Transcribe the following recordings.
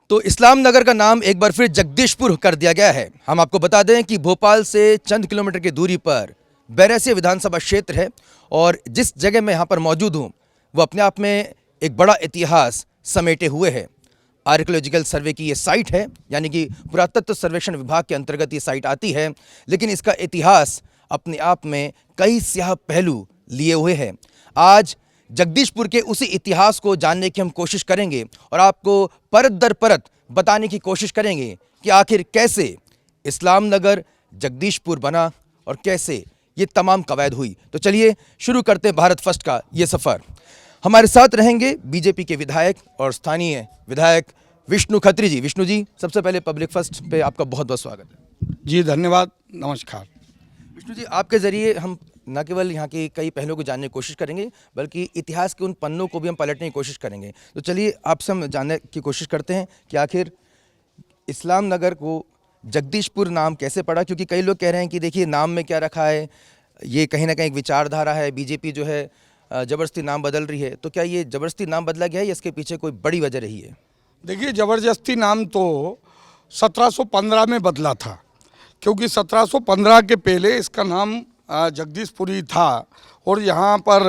तो इस्लाम नगर का नाम एक बार फिर जगदीशपुर कर दिया गया है। हम आपको बता दें कि भोपाल से चंद किलोमीटर की दूरी पर बैरसिया विधानसभा क्षेत्र है और जिस जगह मैं यहाँ पर मौजूद हूँ वो अपने आप में एक बड़ा इतिहास समेटे हुए है। आर्कियोलॉजिकल सर्वे की ये साइट है, यानी कि पुरातत्व सर्वेक्षण विभाग के अंतर्गत ये साइट आती है, लेकिन इसका इतिहास अपने आप में कई स्याह पहलू लिए हुए है। आज जगदीशपुर के उसी इतिहास को जानने की हम कोशिश करेंगे और आपको परत दर परत बताने की कोशिश करेंगे कि आखिर कैसे इस्लाम नगर जगदीशपुर बना और कैसे ये तमाम कवायद हुई। तो चलिए शुरू करते हैं भारत फर्स्ट का ये सफ़र। हमारे साथ रहेंगे बीजेपी के विधायक और स्थानीय विधायक विष्णु खत्री जी। विष्णु जी, सबसे पहले पब्लिक फर्स्ट पे आपका बहुत बहुत स्वागत है। जी धन्यवाद, नमस्कार। विष्णु जी, आपके ज़रिए हम न केवल यहाँ के कई पहलुओं को जानने की कोशिश करेंगे बल्कि इतिहास के उन पन्नों को भी हम पलटने की कोशिश करेंगे। तो चलिए आपसे हम जानने की कोशिश करते हैं कि आखिर इस्लाम नगर को जगदीशपुर नाम कैसे पड़ा, क्योंकि कई लोग कह रहे हैं कि देखिए नाम में क्या रखा है, ये कहीं ना कहीं एक विचारधारा है, बीजेपी जो है ज़बरदस्ती नाम बदल रही है। तो क्या ये ज़बरदस्ती नाम बदला गया है या इसके पीछे कोई बड़ी वजह रही है? देखिए, ज़बरदस्ती नाम तो 1715 में बदला था, क्योंकि 1715 के पहले इसका नाम जगदीशपुरी था और यहाँ पर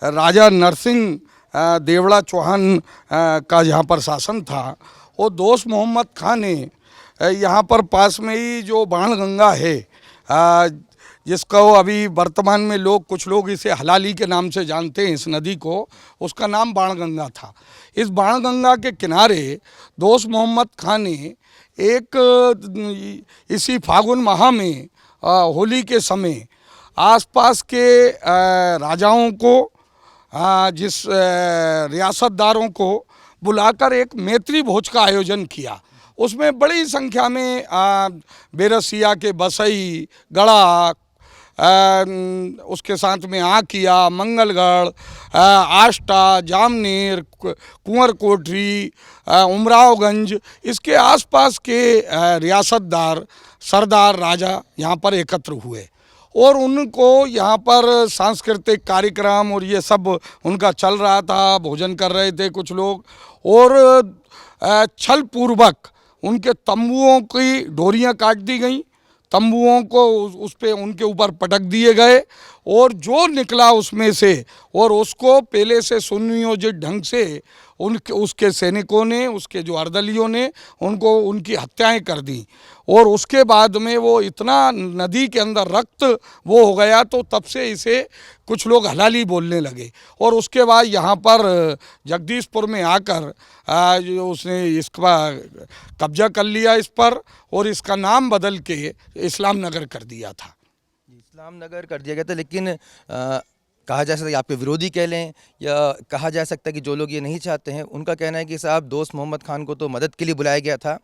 राजा नरसिंह देवड़ा चौहान का यहाँ पर शासन था। और दोस्त मोहम्मद खान ने यहाँ पर पास में ही जो बाणगंगा है, जिसको अभी वर्तमान में कुछ लोग इसे हलाली के नाम से जानते हैं, इस नदी को, उसका नाम बाणगंगा था। इस बाणगंगा के किनारे दोस्त मोहम्मद खान ने एक इसी फागुन माह में होली के समय आसपास के राजाओं को, जिस रियासतदारों को बुलाकर एक मैत्री भोज का आयोजन किया। उसमें बड़ी संख्या में बैरसिया के बसई, गड़ा, उसके साथ में आकिया, मंगलगढ़, आष्टा, जामनेर, कुंवर कोठरी, उमरावगंज, इसके आसपास के रियासतदार, सरदार, राजा यहाँ पर एकत्र हुए और उनको यहाँ पर सांस्कृतिक कार्यक्रम और ये सब उनका चल रहा था। भोजन कर रहे थे कुछ लोग और छल पूर्वक उनके तंबुओं की डोरियाँ काट दी गईं, तंबुओं को उस पे उनके ऊपर पटक दिए गए और जो निकला उसमें से, और उसको पहले से सुनियोजित ढंग से उसके सैनिकों ने, उसके जो अर्दलियों ने उनको उनकी हत्याएं कर दी। और उसके बाद में वो इतना नदी के अंदर रक्त वो हो गया, तो तब से इसे कुछ लोग हलाली बोलने लगे। और उसके बाद यहाँ पर जगदीशपुर में आकर जो उसने इसका कब्जा कर लिया इस पर और इसका नाम बदल के इस्लाम नगर कर दिया था। इस्लाम नगर कर दिया गया था, लेकिन कहा जा सकता है कि आपके विरोधी कह लें या कहा जा सकता है कि जो लोग ये नहीं चाहते हैं उनका कहना है कि साहब दोस्त मोहम्मद खान को तो मदद के लिए बुलाया गया था,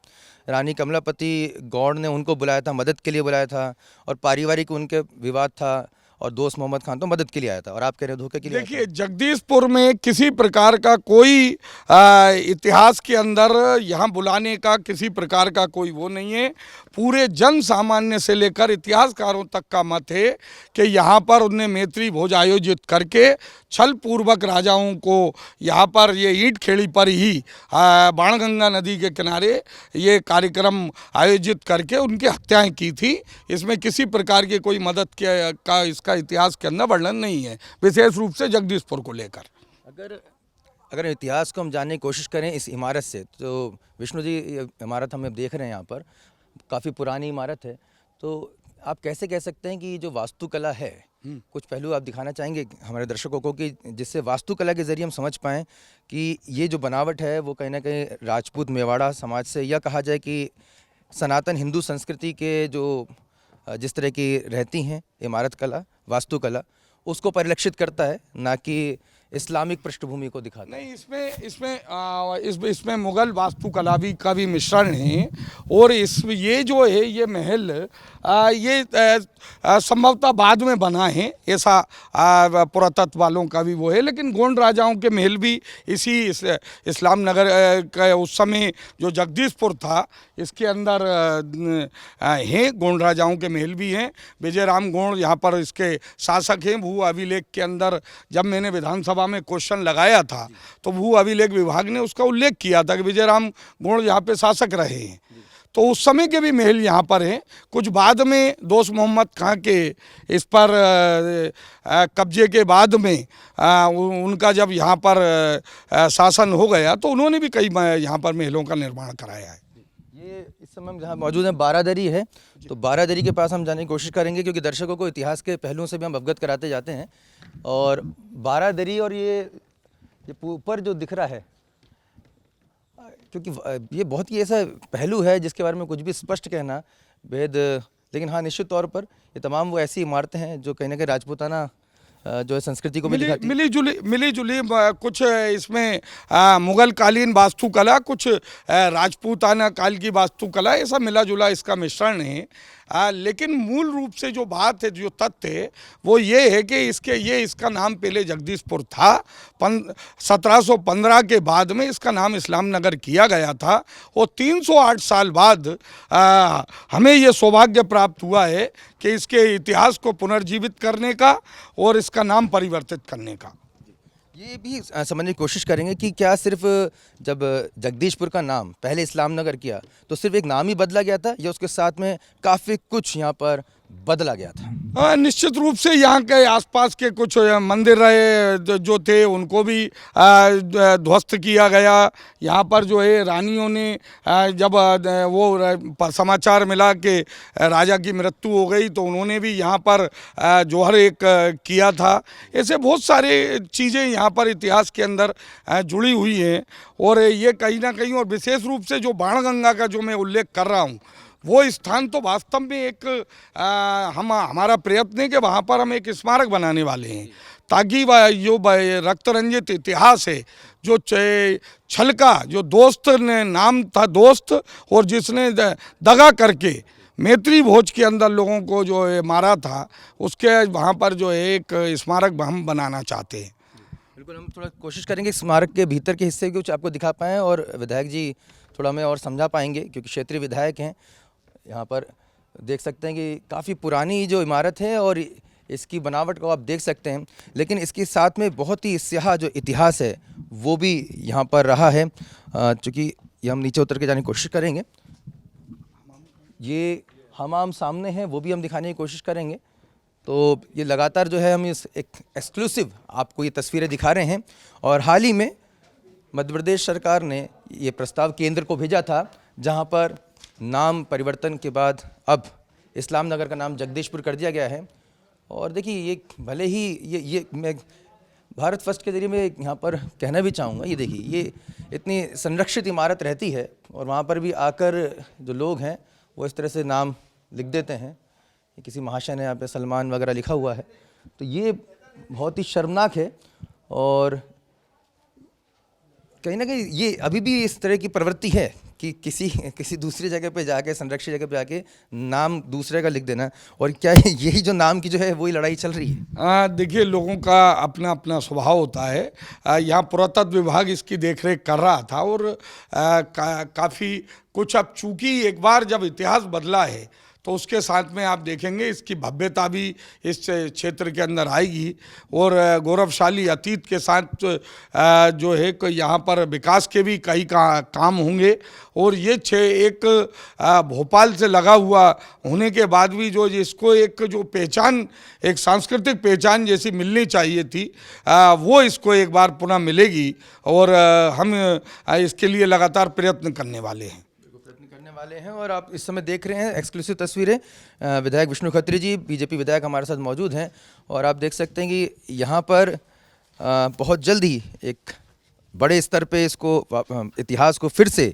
रानी कमलापति गौड़ ने उनको बुलाया था, मदद के लिए बुलाया था, और पारिवारिक उनके विवाद था और दोस्त मोहम्मद खान तो मदद के लिए आया था, और आप कह रहे हो धोखे के लिए। देखिए, जगदीशपुर में किसी प्रकार का कोई इतिहास के अंदर यहाँ बुलाने का किसी प्रकार का कोई वो नहीं है। पूरे जन सामान्य से लेकर इतिहासकारों तक का मत है कि यहाँ पर उनने मैत्री भोज आयोजित करके छल पूर्वक राजाओं को यहाँ पर ये ईंट खेड़ी पर ही बाणगंगा नदी के किनारे ये कार्यक्रम आयोजित करके उनकी हत्याएं की थी। इसमें किसी प्रकार की कोई मदद का इसका इतिहास के अंदर वर्णन नहीं है, विशेष रूप से जगदीशपुर को लेकर। अगर इतिहास को हम जानने की कोशिश करें इस इमारत से, तो विष्णु जी ये इमारत हम देख रहे हैं यहाँ पर काफ़ी पुरानी इमारत है, तो आप कैसे कह सकते हैं कि जो वास्तुकला है, कुछ पहलू आप दिखाना चाहेंगे हमारे दर्शकों को कि जिससे वास्तुकला के ज़रिए हम समझ पाएँ कि ये जो बनावट है वो कहीं ना कहीं राजपूत मेवाड़ा समाज से, या कहा जाए कि सनातन हिंदू संस्कृति के जो जिस तरह की रहती हैं इमारत कला, वास्तुकला, उसको परिलक्षित करता है, ना कि इस्लामिक पृष्ठभूमि को दिखाता है। नहीं, इसमें मुग़ल वास्तुकला भी का भी मिश्रण है। और ये जो है ये महल ये संभवतः बाद में बना है, ऐसा पुरातत्व वालों का भी वो है। लेकिन गोंड राजाओं के महल भी इसी इस्लाम नगर का उस समय जो जगदीशपुर था इसके अंदर हैं। गोंड राजाओं के महल भी हैं। विजय राम गोंड यहाँ पर इसके शासक हैं। भू अभिलेख के अंदर जब मैंने विधानसभा लोकसभा में क्वेश्चन लगाया था तो भू अभिलेख विभाग ने उसका उल्लेख किया था कि विजयराम गोंड यहाँ पे शासक रहे हैं। तो उस समय के भी महल यहाँ पर हैं। कुछ बाद में दोस्त मोहम्मद खां के इस पर कब्जे के बाद में उनका जब यहाँ पर शासन हो गया तो उन्होंने भी कई यहाँ पर महलों का निर्माण कराया है। ये इस समय हम जहाँ मौजूद हैं बारादरी है, तो बारादरी के पास हम जाने की कोशिश करेंगे क्योंकि दर्शकों को इतिहास के पहलुओं से भी हम अवगत कराते जाते हैं। और बारादरी और ये ऊपर जो दिख रहा है, क्योंकि ये बहुत ही ऐसा पहलू है जिसके बारे में कुछ भी स्पष्ट कहना बेहद, लेकिन हाँ निश्चित तौर पर ये तमाम वो ऐसी इमारतें हैं जो कहीं ना कहीं राजपूताना जो है संस्कृति को भी दिखाती है। मिली जुली कुछ इसमें मुगल कालीन वास्तुकला, कुछ राजपूताना काल की वास्तुकला, ऐसा मिला जुला इसका मिश्रण है। लेकिन मूल रूप से जो बात है, जो तथ्य है वो ये है कि इसका नाम पहले जगदीशपुर था। 1715 के बाद में इसका नाम इस्लाम नगर किया गया था और 308 साल बाद हमें ये सौभाग्य प्राप्त हुआ है कि इसके इतिहास को पुनर्जीवित करने का और इसका नाम परिवर्तित करने का। ये भी समझने की कोशिश करेंगे कि क्या सिर्फ जब जगदीशपुर का नाम पहले इस्लाम नगर किया तो सिर्फ एक नाम ही बदला गया था या उसके साथ में काफ़ी कुछ यहाँ पर बदला गया था? निश्चित रूप से यहाँ के आसपास के कुछ मंदिर रहे जो थे उनको भी ध्वस्त किया गया। यहाँ पर जो है रानियों ने जब वो समाचार मिला कि राजा की मृत्यु हो गई तो उन्होंने भी यहाँ पर जौहर एक किया था। ऐसे बहुत सारे चीज़ें यहाँ पर इतिहास के अंदर जुड़ी हुई हैं और ये कहीं ना कहीं, और विशेष रूप से जो बाणगंगा का जो मैं उल्लेख कर रहा हूँ वो स्थान तो वास्तव में एक हमारा प्रयत्न है कि वहाँ पर हम एक स्मारक बनाने वाले हैं ताकि जो रक्त रंजित इतिहास है, जो छल का जो दोस्त ने नाम था दोस्त और जिसने दगा करके मैत्री भोज के अंदर लोगों को जो है मारा था, उसके वहाँ पर जो है एक स्मारक हम बनाना चाहते हैं। बिल्कुल, हम थोड़ा कोशिश करेंगे स्मारक के भीतर के हिस्से कुछ आपको दिखा पाएँ और विधायक जी थोड़ा हमें और समझा पाएंगे क्योंकि क्षेत्रीय विधायक हैं। यहाँ पर देख सकते हैं कि काफ़ी पुरानी जो इमारत है और इसकी बनावट को आप देख सकते हैं, लेकिन इसके साथ में बहुत ही स्याह जो इतिहास है वो भी यहाँ पर रहा है। चूँकि ये हम नीचे उतर के जाने की कोशिश करेंगे। ये हमाम सामने है, वो भी हम दिखाने की कोशिश करेंगे। तो ये लगातार जो है हम इस एक एक्सक्लूसिव आपको ये तस्वीरें दिखा रहे हैं और हाल ही में मध्य प्रदेश सरकार ने ये प्रस्ताव केंद्र को भेजा था जहाँ पर नाम परिवर्तन के बाद अब इस्लाम नगर का नाम जगदीशपुर कर दिया गया है। और देखिए ये भले ही ये मैं भारत फर्स्ट के जरिए मैं यहाँ पर कहना भी चाहूँगा, ये देखिए ये इतनी संरक्षित इमारत रहती है और वहाँ पर भी आकर जो लोग हैं वो इस तरह से नाम लिख देते हैं। किसी महाशय ने यहाँ पे सलमान वगैरह लिखा हुआ है, तो ये बहुत ही शर्मनाक है। और कहीं ना कहीं ये अभी भी इस तरह की प्रवृत्ति है कि किसी दूसरी जगह पे जाके, संरक्षित जगह पे जाके नाम दूसरे का लिख देना। और क्या यही जो नाम की जो है वही लड़ाई चल रही है? देखिए, लोगों का अपना अपना स्वभाव होता है। यहाँ पुरातत्व विभाग इसकी देखरेख कर रहा था और काफ़ी कुछ, अब चूँकि एक बार जब इतिहास बदला है तो उसके साथ में आप देखेंगे इसकी भव्यता भी इस क्षेत्र के अंदर आएगी और गौरवशाली अतीत के साथ जो है यहाँ पर विकास के भी कई काम होंगे। और ये एक भोपाल से लगा हुआ होने के बाद भी जो इसको एक जो पहचान, एक सांस्कृतिक पहचान जैसी मिलनी चाहिए थी, वो इसको एक बार पुनः मिलेगी और हम इसके लिए लगातार प्रयत्न करने वाले हैं। और आप इस समय देख रहे हैं एक्सक्लूसिव तस्वीरें। विधायक विष्णु खत्री जी बीजेपी विधायक हमारे साथ मौजूद हैं और आप देख सकते हैं कि यहाँ पर बहुत जल्द ही एक बड़े स्तर पे इसको इतिहास को फिर से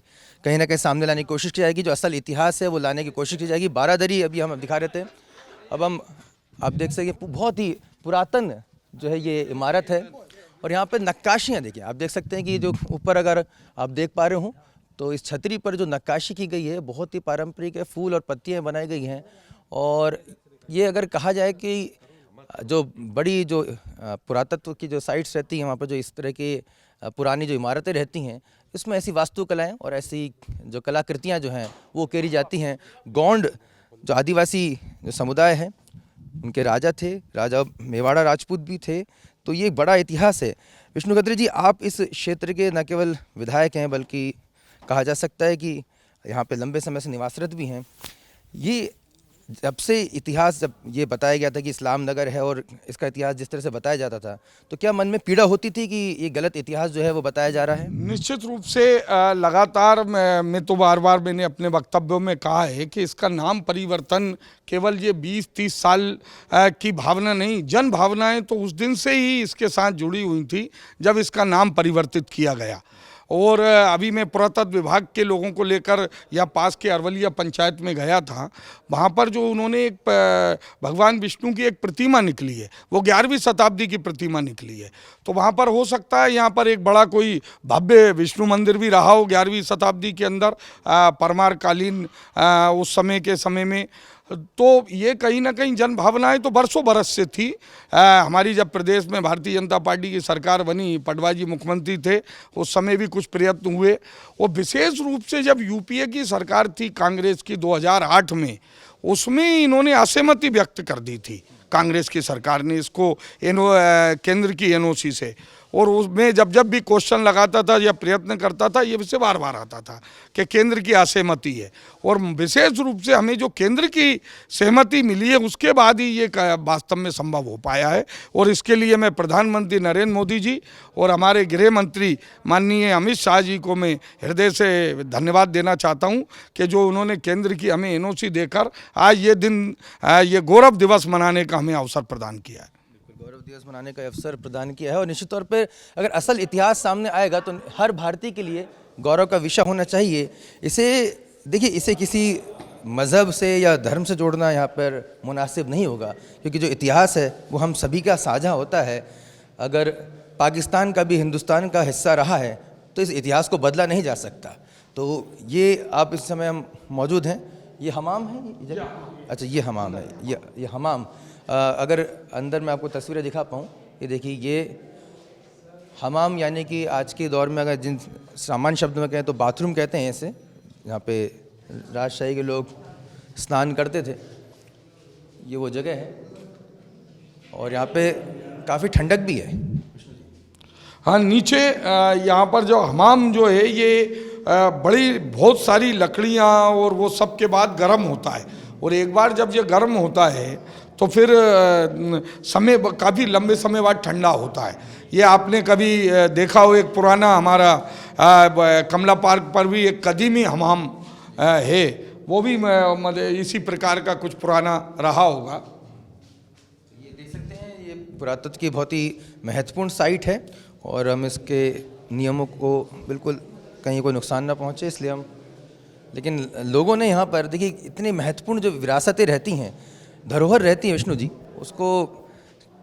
कहीं ना कहीं सामने लाने की कोशिश की जाएगी। जो असल इतिहास है वो लाने की कोशिश की जाएगी। बारादरी अभी हम दिखा रहे थे, अब हम आप देख सकते हैं बहुत ही पुरातन जो है ये इमारत है और यहाँ पर नक्काशियाँ देखिए, आप देख सकते हैं कि जो ऊपर अगर आप देख पा रहे हो तो इस छतरी पर जो नक्काशी की गई है बहुत ही पारंपरिक है, फूल और पत्तियां बनाई गई हैं। और ये अगर कहा जाए कि जो बड़ी जो पुरातत्व की जो साइट्स रहती हैं वहाँ पर जो इस तरह की पुरानी जो इमारतें रहती हैं, इसमें ऐसी वास्तुकलाएं और ऐसी जो कलाकृतियाँ जो हैं वो उकेरी जाती हैं। गोंड जो आदिवासी जो समुदाय है, उनके राजा थे, राजा मेवाड़ा राजपूत भी थे, तो ये बड़ा इतिहास है। विष्णु खत्री जी, आप इस क्षेत्र के न केवल विधायक हैं बल्कि कहा जा सकता है कि यहाँ पे लंबे समय से निवासरत भी हैं। ये जब से इतिहास जब ये बताया गया था कि इस्लाम नगर है और इसका इतिहास जिस तरह से बताया जाता था, तो क्या मन में पीड़ा होती थी कि ये गलत इतिहास जो है वो बताया जा रहा है? निश्चित रूप से लगातार मैं तो बार बार मैंने अपने वक्तव्यों में कहा है कि इसका नाम परिवर्तन केवल ये 20-30 साल की भावना नहीं, जन भावनाएं तो उस दिन से ही इसके साथ जुड़ी हुई थी जब इसका नाम परिवर्तित किया गया। और अभी मैं पुरातत्व विभाग के लोगों को लेकर या पास के अरवलिया पंचायत में गया था, वहाँ पर जो उन्होंने एक भगवान विष्णु की एक प्रतिमा निकली है, वो 11वीं शताब्दी की प्रतिमा निकली है। तो वहाँ पर हो सकता है यहाँ पर एक बड़ा कोई भव्य विष्णु मंदिर भी रहा हो 11वीं शताब्दी के अंदर, परमार कालीन उस समय में। तो ये कहीं ना कहीं जन भावनाएं तो बरसों बरस से थी। हमारी जब प्रदेश में भारतीय जनता पार्टी की सरकार बनी, पटवा जी मुख्यमंत्री थे, उस समय भी कुछ प्रयत्न हुए। और विशेष रूप से जब यूपीए की सरकार थी कांग्रेस की 2008 में, उसमें इन्होंने असहमति व्यक्त कर दी थी कांग्रेस की सरकार ने इसको केंद्र की एनओसी से। और उसमें जब जब भी क्वेश्चन लगाता था या प्रयत्न करता था, ये विषय बार बार आता था कि केंद्र की असहमति है। और विशेष रूप से हमें जो केंद्र की सहमति मिली है उसके बाद ही ये वास्तव में संभव हो पाया है। और इसके लिए मैं प्रधानमंत्री नरेंद्र मोदी जी और हमारे गृह मंत्री माननीय अमित शाह जी को मैं हृदय से धन्यवाद देना चाहता हूँ कि जो उन्होंने केंद्र की हमें एनओसी देकर आज ये दिन, ये गौरव दिवस मनाने का हमें अवसर प्रदान किया है। गौरव दिवस मनाने का अवसर प्रदान किया है। और निश्चित तौर पर अगर असल इतिहास सामने आएगा तो हर भारतीय के लिए गौरव का विषय होना चाहिए। इसे देखिए, इसे किसी मज़हब से या धर्म से जोड़ना यहाँ पर मुनासिब नहीं होगा, क्योंकि जो इतिहास है वो हम सभी का साझा होता है। अगर पाकिस्तान का भी हिंदुस्तान का हिस्सा रहा है तो इस इतिहास को बदला नहीं जा सकता। तो ये आप इस समय हम मौजूद हैं, ये हमाम है, अच्छा ये हमाम है, ये हमाम। अगर अंदर मैं आपको तस्वीरें दिखा पाऊँ, ये देखिए, ये हमाम यानी कि आज के दौर में अगर जिन सामान्य शब्द में कहें तो बाथरूम कहते हैं इसे, यहाँ पे राजशाही के लोग स्नान करते थे। ये वो जगह है और यहाँ पे काफ़ी ठंडक भी है। हाँ, नीचे यहाँ पर जो हमाम जो है ये बड़ी बहुत सारी लकड़ियाँ और वो सब के बाद गर्म होता है। और एक बार जब ये गर्म होता है तो फिर समय काफ़ी लंबे समय बाद ठंडा होता है। ये आपने कभी देखा हो, एक पुराना हमारा कमला पार्क पर भी एक कदीमी हमाम है, वो भी मतलब इसी प्रकार का कुछ पुराना रहा होगा। ये देख सकते हैं, ये पुरातत्व की बहुत ही महत्वपूर्ण साइट है और हम इसके नियमों को बिल्कुल कहीं कोई नुकसान ना पहुंचे इसलिए हम, लेकिन लोगों ने यहाँ पर देखिए इतनी महत्वपूर्ण जो विरासतें रहती हैं, धरोहर रहती है विष्णु जी, उसको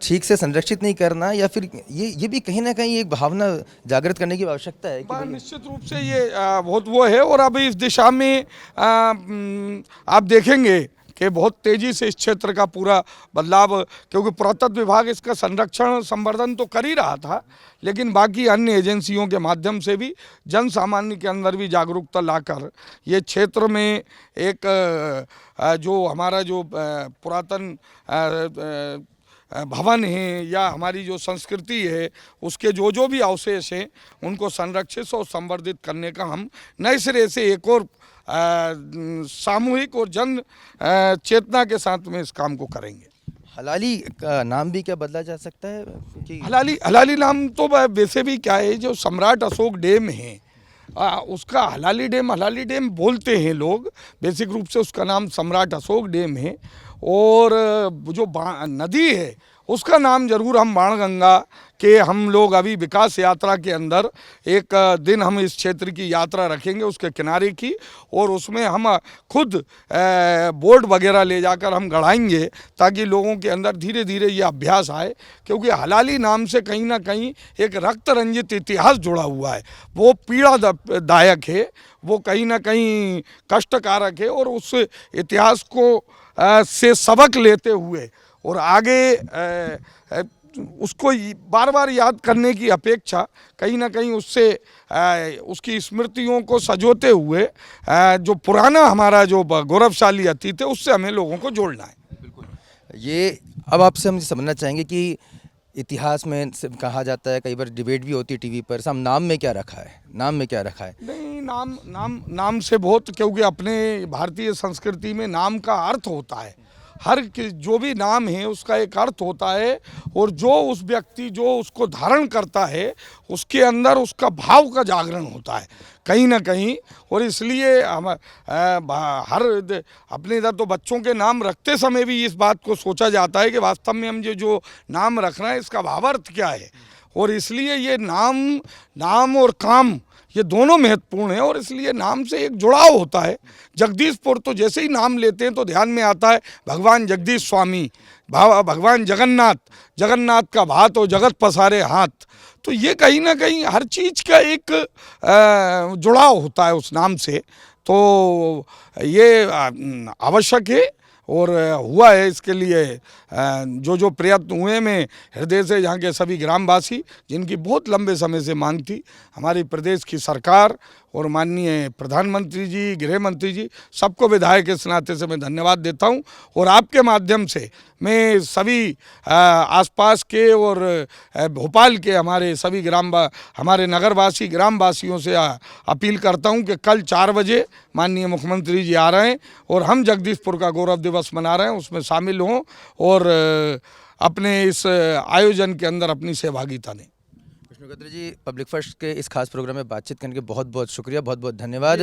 ठीक से संरक्षित नहीं करना या फिर ये भी कहीं ना कहीं एक भावना जागृत करने की आवश्यकता है कि निश्चित रूप से ये बहुत वो है। और अभी इस दिशा में आप देखेंगे कि बहुत तेज़ी से इस क्षेत्र का पूरा बदलाव, क्योंकि पुरातत्व विभाग इसका संरक्षण संवर्धन तो कर ही रहा था, लेकिन बाकी अन्य एजेंसियों के माध्यम से भी जन सामान्य के अंदर भी जागरूकता लाकर ये क्षेत्र में एक जो हमारा जो पुरातन भवन है या हमारी जो संस्कृति है उसके जो भी अवशेष हैं उनको संरक्षित और संवर्धित करने का हम नए सिरे से एक और सामूहिक और जन चेतना के साथ में इस काम को करेंगे। हलाली का नाम भी क्या बदला जा सकता है? कि हलाली नाम तो वैसे भी क्या है, जो सम्राट अशोक डैम है उसका हलाली डैम बोलते हैं लोग, बेसिक रूप से उसका नाम सम्राट अशोक डैम है। और जो नदी है उसका नाम जरूर हम बाणगंगा के, हम लोग अभी विकास यात्रा के अंदर एक दिन हम इस क्षेत्र की यात्रा रखेंगे उसके किनारे की, और उसमें हम खुद बोर्ड वगैरह ले जाकर हम गढ़ाएंगे ताकि लोगों के अंदर धीरे धीरे ये अभ्यास आए। क्योंकि हलाली नाम से कहीं ना कहीं एक रक्त रंजित इतिहास जुड़ा हुआ है, वो पीड़ादायक है, वो कहीं ना कहीं कष्टकारक है। और उस इतिहास को से सबक लेते हुए और आगे उसको बार बार याद करने की अपेक्षा कहीं ना कहीं उससे उसकी स्मृतियों को सजोते हुए जो पुराना हमारा जो गौरवशाली अतीत है उससे हमें लोगों को जोड़ना है। बिल्कुल। ये अब आपसे हम समझना चाहेंगे कि इतिहास में सिर्फ कहा जाता है, कई बार डिबेट भी होती है टीवी पर, हम नाम में क्या रखा है, नाम में क्या रखा है? नहीं, नाम से बहुत, क्योंकि अपने भारतीय संस्कृति में नाम का अर्थ होता है। जो भी नाम है उसका एक अर्थ होता है, और जो उस व्यक्ति जो उसको धारण करता है उसके अंदर उसका भाव का जागरण होता है कहीं ना कहीं। और इसलिए हम अपने इधर तो बच्चों के नाम रखते समय भी इस बात को सोचा जाता है कि वास्तव में हम जो नाम रख रहे हैं इसका भावार्थ क्या है। और इसलिए ये नाम और काम ये दोनों महत्वपूर्ण हैं, और इसलिए नाम से एक जुड़ाव होता है। जगदीशपुर तो जैसे ही नाम लेते हैं तो ध्यान में आता है भगवान जगदीश स्वामी, भगवान जगन्नाथ का भात और जगत पसारे हाथ। तो ये कहीं ना कहीं हर चीज़ का एक जुड़ाव होता है उस नाम से। तो ये आवश्यक है और हुआ है। इसके लिए जो प्रयत्न हुए में हृदय से यहाँ के सभी ग्रामवासी, जिनकी बहुत लंबे समय से मांग थी, हमारी प्रदेश की सरकार और माननीय प्रधानमंत्री जी, गृह मंत्री जी, सबको विधायक के नाते से मैं धन्यवाद देता हूँ। और आपके माध्यम से मैं सभी आसपास के और भोपाल के हमारे सभी हमारे नगरवासी ग्रामवासियों से अपील करता हूँ कि कल 4 बजे माननीय मुख्यमंत्री जी आ रहे हैं और हम जगदीशपुर का गौरव दिवस मना रहे हैं, उसमें शामिल हों और अपने इस आयोजन के अंदर अपनी सहभागिता दें। विष्णु खत्री जी, पब्लिक फर्स्ट के इस खास प्रोग्राम में बातचीत करने के बहुत बहुत शुक्रिया, बहुत बहुत धन्यवाद।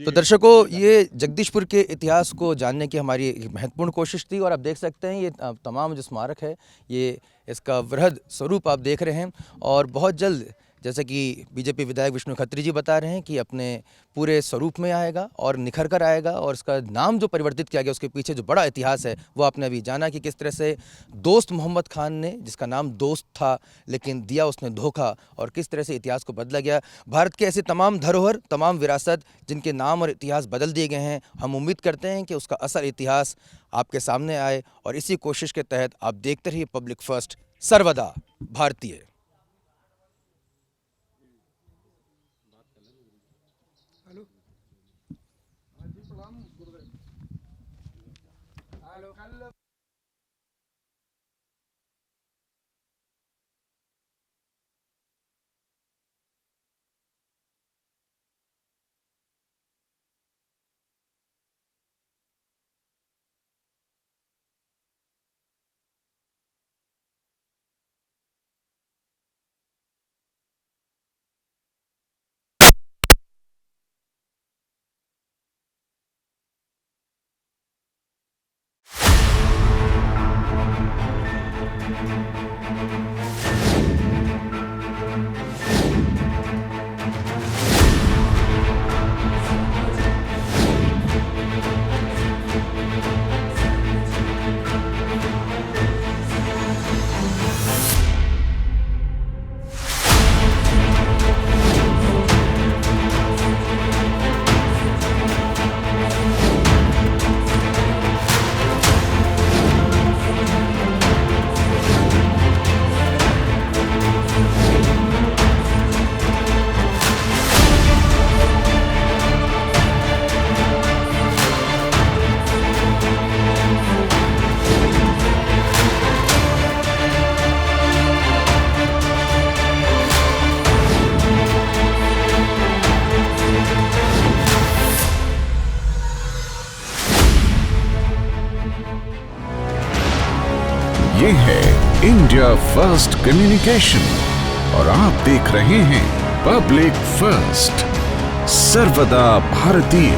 तो दर्शकों, ये जगदीशपुर के इतिहास को जानने की हमारी एक महत्वपूर्ण कोशिश थी, और आप देख सकते हैं ये तमाम जो स्मारक है, ये इसका वृहद स्वरूप आप देख रहे हैं। और बहुत जल्द, जैसे कि बीजेपी विधायक विष्णु खत्री जी बता रहे हैं कि अपने पूरे स्वरूप में आएगा और निखर कर आएगा, और इसका नाम जो परिवर्तित किया गया उसके पीछे जो बड़ा इतिहास है वो आपने अभी जाना कि किस तरह से दोस्त मोहम्मद खान ने, जिसका नाम दोस्त था लेकिन दिया उसने धोखा, और किस तरह से इतिहास को बदला गया। भारत के ऐसे तमाम धरोहर, तमाम विरासत जिनके नाम और इतिहास बदल दिए गए हैं, हम उम्मीद करते हैं कि उसका असल इतिहास आपके सामने आए, और इसी कोशिश के तहत आप देखते रहिए पब्लिक फर्स्ट, सर्वदा भारतीय। ये है इंडिया फर्स्ट कम्युनिकेशन और आप देख रहे हैं पब्लिक फर्स्ट, सर्वदा भारतीय।